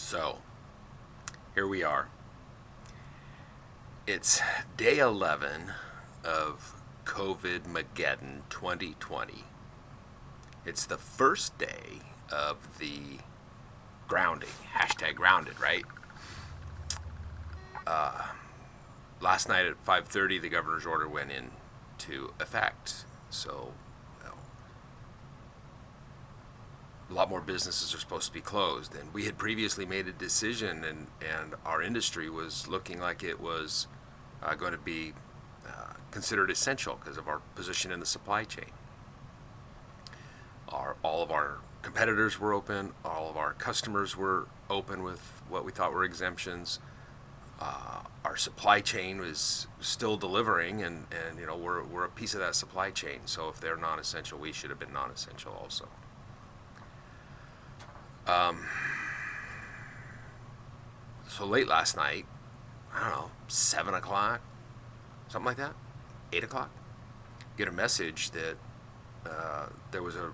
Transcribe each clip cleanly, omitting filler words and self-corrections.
So, here we are. It's day 11 of COVID Mageddon 2020. It's the first day of the grounding. Hashtag grounded, right? Last night at 5:30, the governor's order went into effect. So, a lot more businesses are supposed to be closed. And we had previously made a decision, and our industry was looking like it was going to be considered essential because of our position in the supply chain. All of our competitors were open. All of our customers were open with what we thought were exemptions. Our supply chain was still delivering, and we're a piece of that supply chain. So if they're non-essential, we should have been non-essential also. So late last night, I don't know, 7 o'clock, something like that, 8 o'clock, get a message that there was a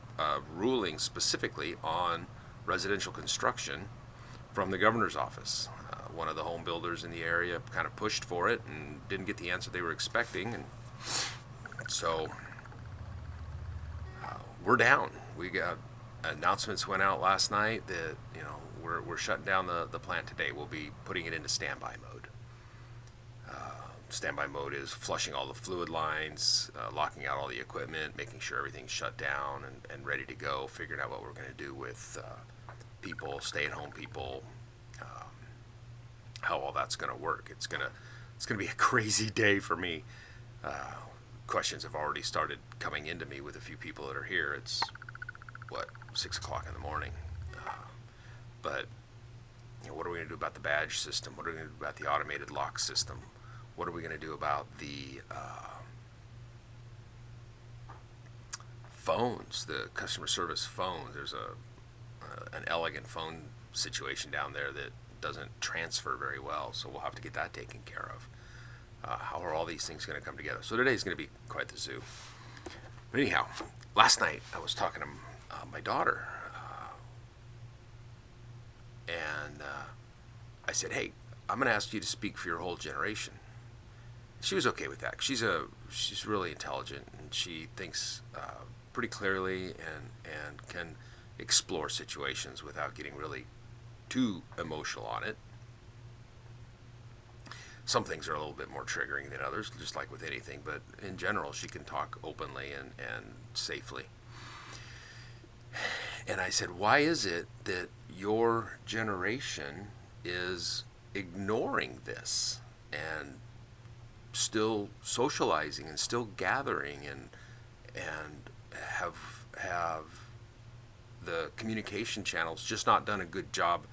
ruling specifically on residential construction from the governor's office. One of the home builders in the area kind of pushed for it and didn't get the answer they were expecting, and so we're down. We got announcements went out last night that we're shutting down the plant today. We'll be putting it into standby mode. Standby mode is flushing all the fluid lines, locking out all the equipment, making sure everything's shut down and ready to go, figuring out what we're going to do with people, stay-at-home people, how all that's going to work. It's going to be a crazy day for me. Questions have already started coming into me with a few people that are here. It's 6 o'clock in the morning. But what are we going to do about the badge system? What are we going to do about the automated lock system? What are we going to do about the phones, the customer service phones? There's an elegant phone situation down there that doesn't transfer very well, so we'll have to get that taken care of. How are all these things going to come together? So today's going to be quite the zoo. But anyhow, last night I was talking to my daughter, and I said, "Hey, I'm going to ask you to speak for your whole generation." She was okay with that. She's really intelligent, and she thinks pretty clearly and can explore situations without getting really too emotional on it. Some things are a little bit more triggering than others, just like with anything, but in general, she can talk openly and safely. And I said, why is it that your generation is ignoring this and still socializing and still gathering and have the communication channels just not done a good job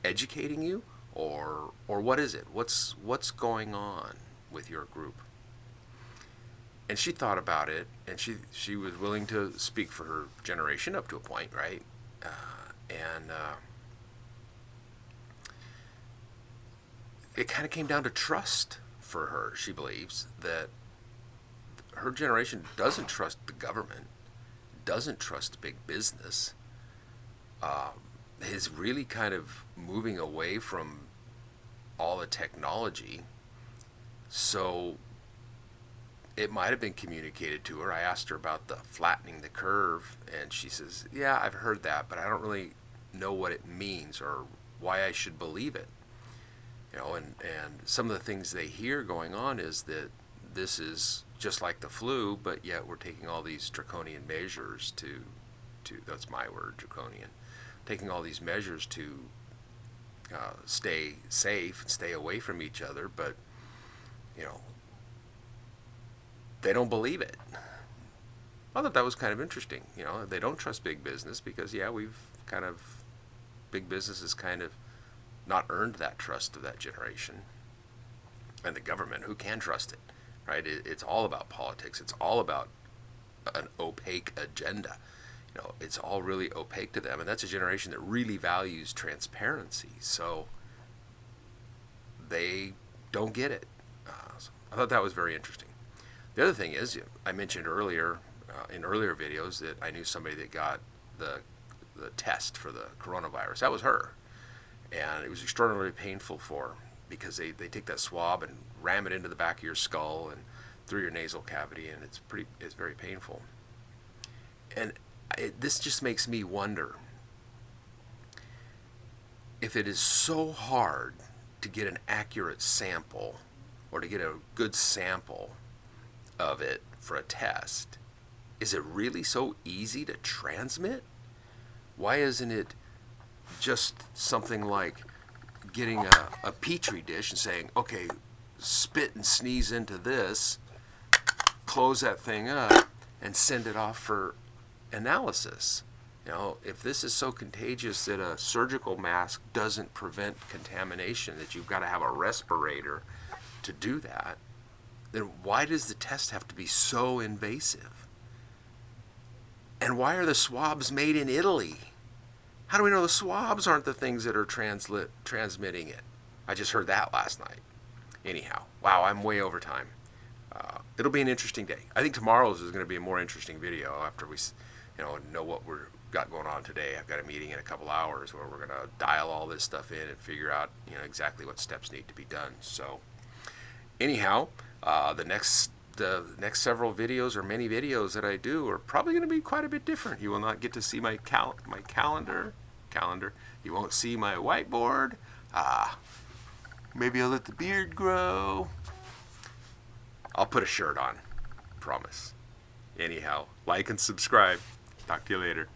educating you, or what is it? What's going on with your group? And she thought about it, and she was willing to speak for her generation up to a point, right? It kind of came down to trust for her. She believes that her generation doesn't trust the government, doesn't trust big business, is really kind of moving away from all the technology. So it might have been communicated to her. I asked her about the flattening the curve, and she says, yeah, I've heard that, but I don't really know what it means or why I should believe it. And some of the things they hear going on is that this is just like the flu, but yet we're taking all these draconian measures to that's my word, draconian, taking all these measures to stay safe and stay away from each other, but they don't believe it. I thought that was kind of interesting. They don't trust big business because, big business has kind of not earned that trust of that generation. And the government, who can trust it, right? It's all about politics. It's all about an opaque agenda. It's all really opaque to them. And that's a generation that really values transparency. So they don't get it. So I thought that was very interesting. The other thing is, I mentioned earlier in earlier videos that I knew somebody that got the test for the coronavirus. That was her. and it was extraordinarily painful for her because they take that swab and ram it into the back of your skull and through your nasal cavity, and it's very painful. And this just makes me wonder if it is so hard to get an accurate sample or to get a good sample of it for a test, is it really so easy to transmit? Why isn't it just something like getting a petri dish and saying, okay, spit and sneeze into this, close that thing up, and send it off for analysis? You know, if this is so contagious that a surgical mask doesn't prevent contamination, that you've got to have a respirator to do that, then why does the test have to be so invasive? And why are the swabs made in Italy? How do we know the swabs aren't the things that are transmitting it? I just heard that last night. Anyhow, wow, I'm way over time. It'll be an interesting day. I think tomorrow's is going to be a more interesting video after we, know what we're got going on today. I've got a meeting in a couple hours where we're going to dial all this stuff in and figure out, exactly what steps need to be done. So, anyhow, the next several videos or many videos that I do are probably going to be quite a bit different. You will not get to see my calendar. You won't see my whiteboard. Maybe I'll let the beard grow. I'll put a shirt on. Promise. Anyhow, like and subscribe. Talk to you later.